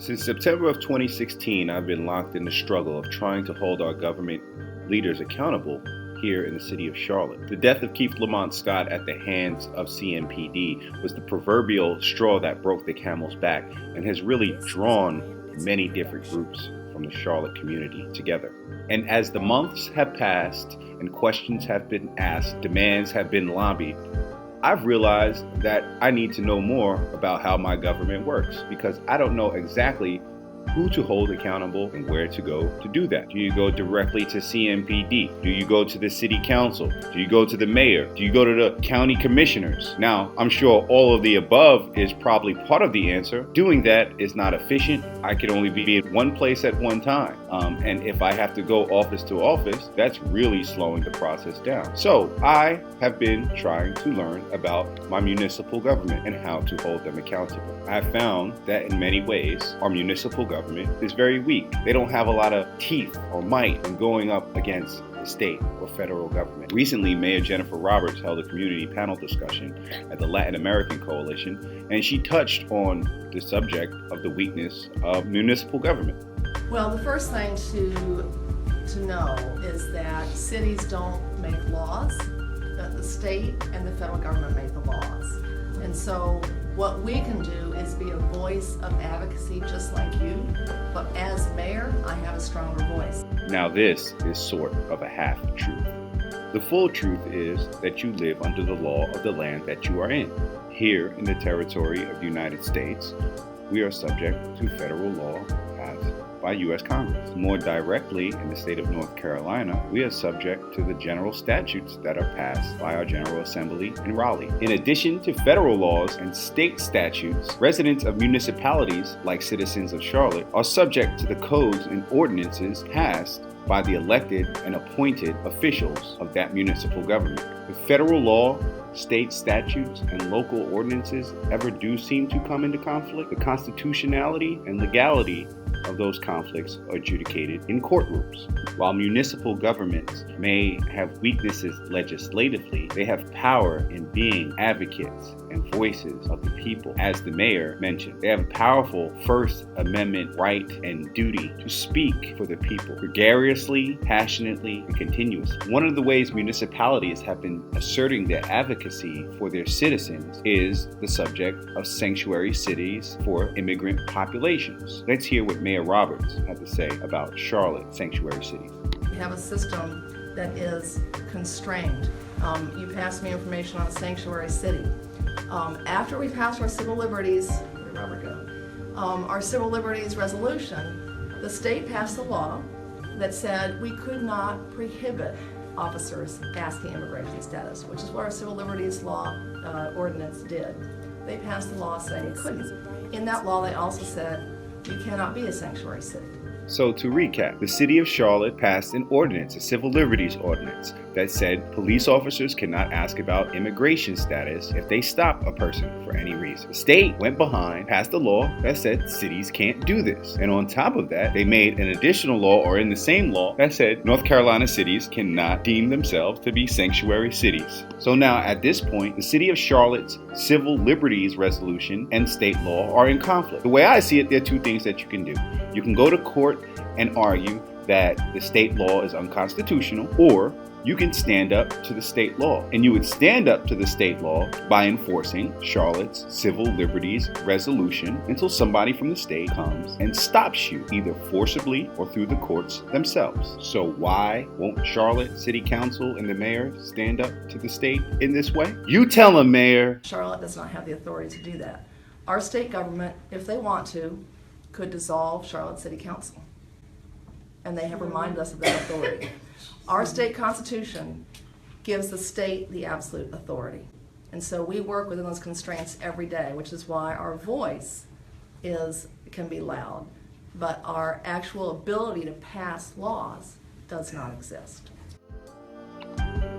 Since September of 2016, I've been locked in the struggle of trying to hold our government leaders accountable here in the city of Charlotte. The death of Keith Lamont Scott at the hands of CMPD was the proverbial straw that broke the camel's back and has really drawn many different groups from the Charlotte community together. And as the months have passed and questions have been asked, demands have been lobbied, I've realized that I need to know more about how my government works because I don't know exactly who to hold accountable and where to go to do that. Do you go directly to CMPD? Do you go to the city council? Do you go to the mayor? Do you go to the county commissioners? Now, I'm sure all of the above is probably part of the answer. Doing that is not efficient. I can only be at one place at one time. And if I have to go office to office, that's really slowing the process down. So I have been trying to learn about my municipal government and how to hold them accountable. I found that in many ways, our municipal government is very weak. They don't have a lot of teeth or might in going up against the state or federal government. Recently, Mayor Jennifer Roberts held a community panel discussion at the Latin American Coalition, and she touched on the subject of the weakness of municipal government. Well, the first thing to know is that cities don't make laws, that the state and the federal government make the laws. And so what we can do is be a voice of advocacy just like you, but as mayor, I have a stronger voice. Now this is sort of a half-truth. The full truth is that you live under the law of the land that you are in. Here in the territory of the United States, we are subject to federal law passed by U.S. Congress. More directly, in the state of North Carolina, we are subject to the general statutes that are passed by our General Assembly in Raleigh. In addition to federal laws and state statutes, residents of municipalities, like citizens of Charlotte, are subject to the codes and ordinances passed by the elected and appointed officials of that municipal government. If federal law, state statutes, and local ordinances ever do seem to come into conflict, the constitutionality and legality of those conflicts are adjudicated in courtrooms. While municipal governments may have weaknesses legislatively, they have power in being advocates and voices of the people. As the mayor mentioned, they have a powerful First Amendment right and duty to speak for the people, gregariously, passionately, and continuously. One of the ways municipalities have been asserting their advocacy for their citizens is the subject of sanctuary cities for immigrant populations. Let's hear what Mayor Roberts had to say about Charlotte sanctuary cities. We have a system that is constrained. You passed me information on a sanctuary city. After we passed our civil liberties, where did Robert go? Our civil liberties resolution, the state passed a law that said we could not prohibit officers asking immigration status, which is what our civil liberties law ordinance did. They passed a law saying you couldn't. In that law, they also said you cannot be a sanctuary city. So to recap, the city of Charlotte passed an ordinance, a civil liberties ordinance, that said police officers cannot ask about immigration status if they stop a person for any reason. The state went behind, passed a law that said cities can't do this. And on top of that, they made an additional law, or in the same law, that said North Carolina cities cannot deem themselves to be sanctuary cities. So now at this point, the city of Charlotte's civil liberties resolution and state law are in conflict. The way I see it, there are two things that you can do. You can go to court and argue that the state law is unconstitutional, or you can stand up to the state law. And you would stand up to the state law by enforcing Charlotte's civil liberties resolution until somebody from the state comes and stops you, either forcibly or through the courts themselves. So why won't Charlotte City Council and the mayor stand up to the state in this way? You tell them, Mayor. Charlotte does not have the authority to do that. Our state government, if they want to, could dissolve Charlotte City Council. And they have reminded us of that authority. Our state constitution gives the state the absolute authority. And so we work within those constraints every day, which is why our voice can be loud, but our actual ability to pass laws does not exist.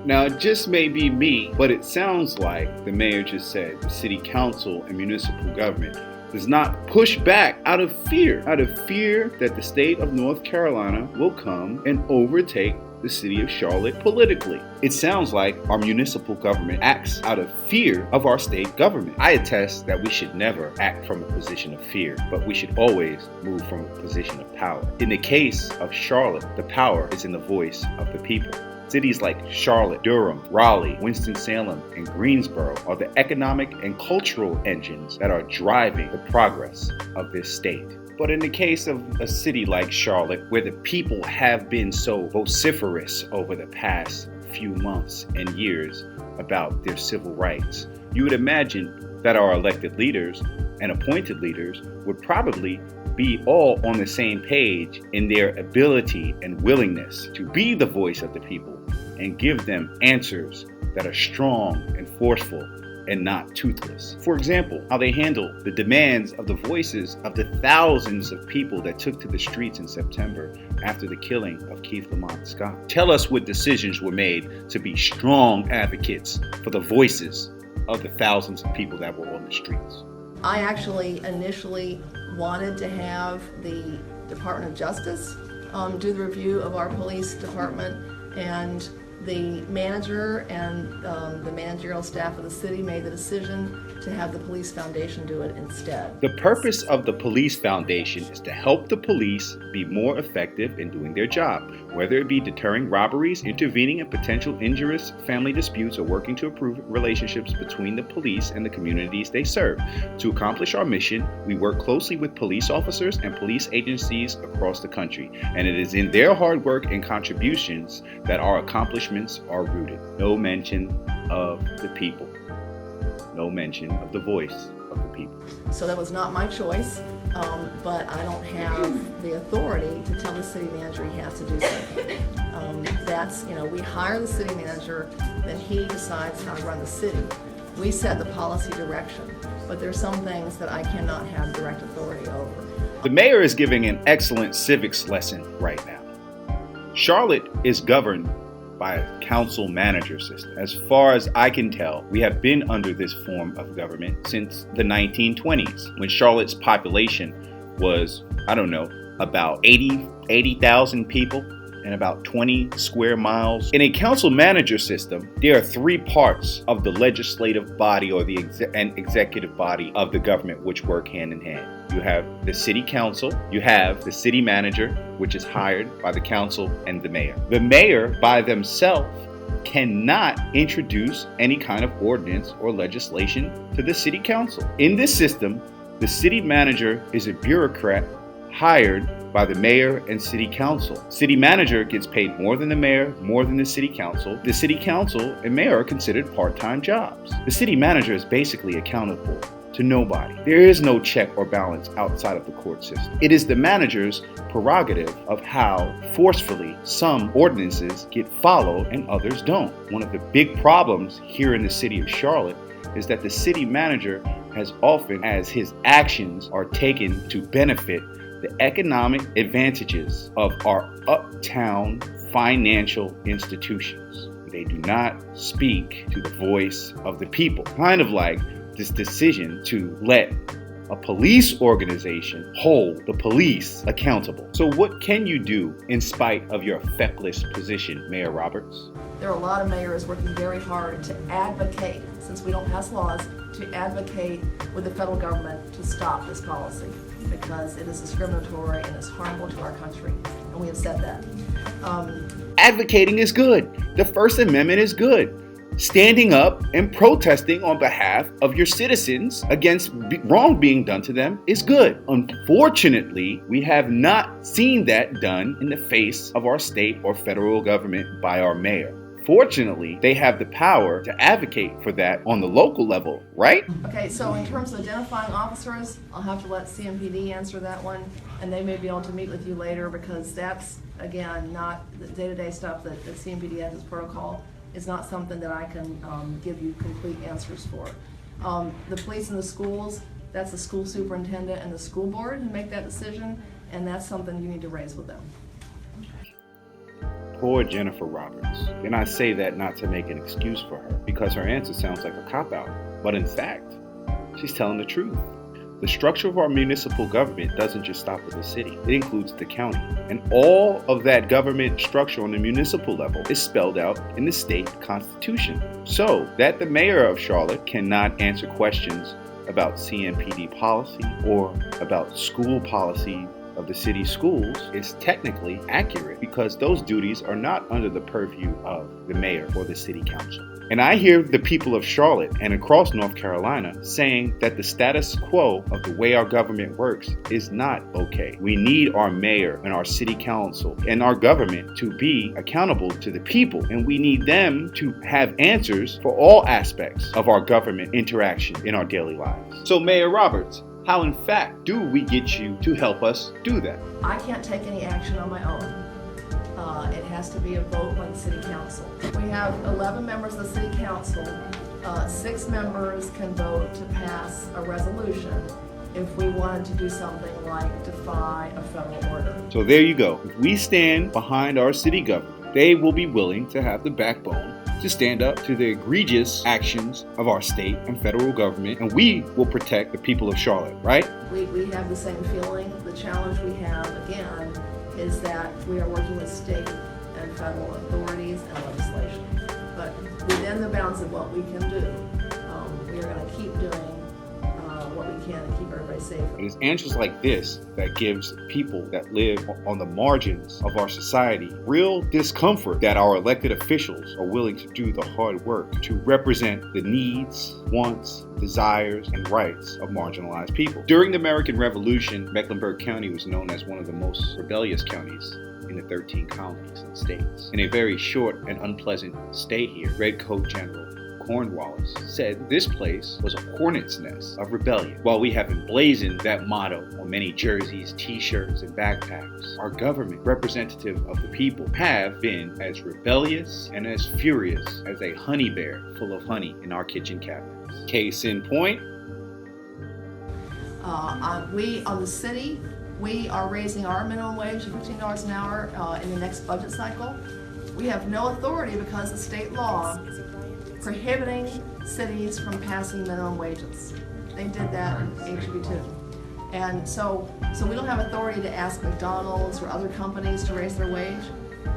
Now, it just may be me, but it sounds like the mayor just said the city council and municipal government does not push back out of fear that the state of North Carolina will come and overtake the city of Charlotte politically. It sounds like our municipal government acts out of fear of our state government. I attest that we should never act from a position of fear, but we should always move from a position of power. In the case of Charlotte, the power is in the voice of the people. Cities like Charlotte, Durham, Raleigh, Winston-Salem, and Greensboro are the economic and cultural engines that are driving the progress of this state. But in the case of a city like Charlotte, where the people have been so vociferous over the past few months and years about their civil rights, you would imagine that our elected leaders and appointed leaders would probably be all on the same page in their ability and willingness to be the voice of the people and give them answers that are strong and forceful and not toothless. For example, how they handle the demands of the voices of the thousands of people that took to the streets in September after the killing of Keith Lamont Scott. Tell us what decisions were made to be strong advocates for the voices of the thousands of people that were on the streets. I actually initially wanted to have the Department of Justice do the review of our police department, and the manager and the managerial staff of the city made the decision to have the Police Foundation do it instead. The purpose of the Police Foundation is to help the police be more effective in doing their job, whether it be deterring robberies, intervening in potential injurious family disputes, or working to improve relationships between the police and the communities they serve. To accomplish our mission, we work closely with police officers and police agencies across the country, and it is in their hard work and contributions that our accomplishments are rooted. No mention of the people. No mention of the voice of the people. So that was not my choice, but I don't have the authority to tell the city manager he has to do something. We hire the city manager, then he decides how to run the city. We set the policy direction, but there's some things that I cannot have direct authority over. The mayor is giving an excellent civics lesson right now. Charlotte is governed by a council manager system. As far as I can tell, we have been under this form of government since the 1920s, when Charlotte's population was, about 80,000 people and about 20 square miles. In a council manager system, there are three parts of the legislative body or the executive body of the government which work hand in hand. You have the city council, you have the city manager, which is hired by the council, and the mayor. The mayor by themselves cannot introduce any kind of ordinance or legislation to the city council. In this system, the city manager is a bureaucrat hired by the mayor and city council. City manager gets paid more than the mayor, more than the city council. The city council and mayor are considered part-time jobs. The city manager is basically accountable to nobody. There is no check or balance outside of the court system. It is the manager's prerogative of how forcefully some ordinances get followed and others don't. One of the big problems here in the city of Charlotte is that the city manager has often, as his actions are taken to benefit the economic advantages of our uptown financial institutions. They do not speak to the voice of the people. Kind of like this decision to let a police organization hold the police accountable. So what can you do in spite of your feckless position, Mayor Roberts? There are a lot of mayors working very hard to advocate, since we don't pass laws, to advocate with the federal government to stop this policy, because it is discriminatory and is harmful to our country, and we have said that. Advocating is good. The First Amendment is good. Standing up and protesting on behalf of your citizens against wrong being done to them is good. Unfortunately, we have not seen that done in the face of our state or federal government by our mayor. Fortunately, they have the power to advocate for that on the local level, right? Okay, so in terms of identifying officers, I'll have to let CMPD answer that one, and they may be able to meet with you later, because that's, again, not the day-to-day stuff that CMPD has as protocol. Is not something that I can give you complete answers for. The police and the schools, that's the school superintendent and the school board who make that decision, and that's something you need to raise with them. Poor Jennifer Roberts. And I say that not to make an excuse for her, because her answer sounds like a cop-out. But in fact, she's telling the truth. The structure of our municipal government doesn't just stop with the city. It includes the county. And all of that government structure on the municipal level is spelled out in the state constitution. So that the mayor of Charlotte cannot answer questions about CMPD policy or about school policy of the city schools is technically accurate because those duties are not under the purview of the mayor or the city council. And I hear the people of Charlotte and across North Carolina saying that the status quo of the way our government works is not okay. We need our mayor and our city council and our government to be accountable to the people, and we need them to have answers for all aspects of our government interaction in our daily lives. So Mayor Roberts, how in fact do we get you to help us do that? I can't take any action on my own. It has to be a vote by the city council. We have 11 members of the city council. 6 members can vote to pass a resolution if we wanted to do something like defy a federal order. So there you go. If we stand behind our city government, they will be willing to have the backbone to stand up to the egregious actions of our state and federal government, and we will protect the people of Charlotte, right? We have the same feeling. The challenge we have, again, is that we are working with state and federal authorities and legislation. But within the bounds of what we can do, we are going to keep doing what we can to keep everybody safe. It is answers like this that gives people that live on the margins of our society real discomfort that our elected officials are willing to do the hard work to represent the needs, wants, desires, and rights of marginalized people. During the American Revolution, Mecklenburg County was known as one of the most rebellious counties in the 13 colonies and states. In a very short and unpleasant stay here, Redcoat General Cornwallis said this place was a hornet's nest of rebellion. While we have emblazoned that motto on many jerseys, t-shirts, and backpacks, our government, representative of the people, have been as rebellious and as furious as a honey bear full of honey in our kitchen cabinets. Case in point, we on the city, we are raising our minimum wage to $15 an hour in the next budget cycle. We have no authority because of state law prohibiting cities from passing minimum wages. They did that in HB 2. And so we don't have authority to ask McDonald's or other companies to raise their wage.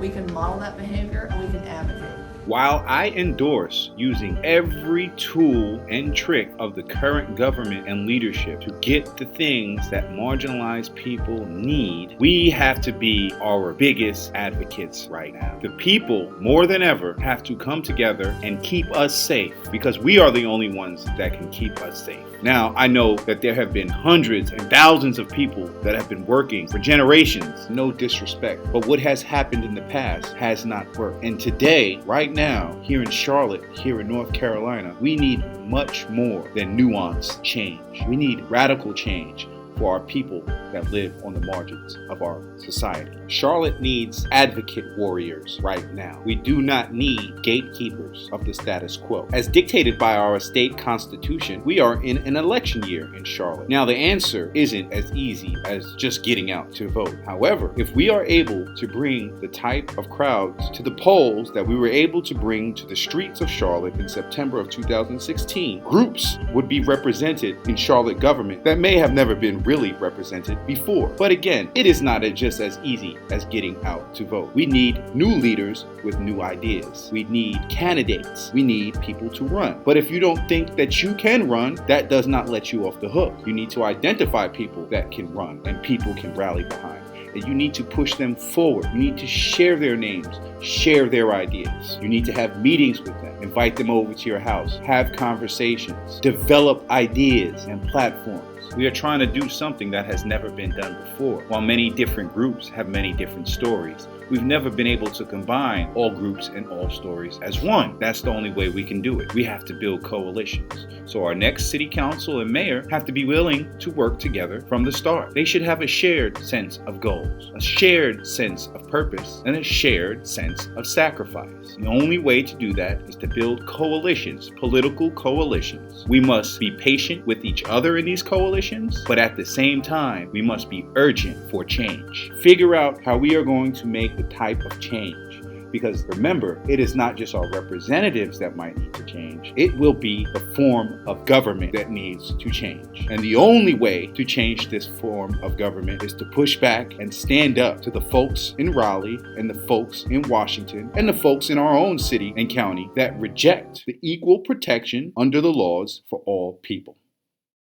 We can model that behavior and we can advocate. While I endorse using every tool and trick of the current government and leadership to get the things that marginalized people need, we have to be our biggest advocates right now. The people, more than ever, have to come together and keep us safe because we are the only ones that can keep us safe. Now, I know that there have been hundreds and thousands of people that have been working for generations, no disrespect, but what has happened in the past has not worked. And today, right now, here in Charlotte, here in North Carolina, we need much more than nuanced change. We need radical change for our people that live on the margins of our society. Charlotte needs advocate warriors right now. We do not need gatekeepers of the status quo. As dictated by our state constitution, we are in an election year in Charlotte. Now, the answer isn't as easy as just getting out to vote. However, if we are able to bring the type of crowds to the polls that we were able to bring to the streets of Charlotte in September of 2016, groups would be represented in Charlotte government that may have never been really represented before. But again, it is not just as easy as getting out to vote. We need new leaders with new ideas. We need candidates. We need people to run. But if you don't think that you can run, that does not let you off the hook. You need to identify people that can run and people can rally behind. And you need to push them forward. You need to share their names, share their ideas. You need to have meetings with them, invite them over to your house, have conversations, develop ideas and platforms. We are trying to do something that has never been done before. While many different groups have many different stories, we've never been able to combine all groups and all stories as one. That's the only way we can do it. We have to build coalitions. So our next city council and mayor have to be willing to work together from the start. They should have a shared sense of goals, a shared sense of purpose, and a shared sense of sacrifice. The only way to do that is to build coalitions, political coalitions. We must be patient with each other in these coalitions, but at the same time, we must be urgent for change. Figure out how we are going to make the type of change Because remember, it is not just our representatives that might need to change. It will be the form of government that needs to change. And the only way to change this form of government is to push back and stand up to the folks in Raleigh and the folks in Washington and the folks in our own city and county that reject the equal protection under the laws for all people.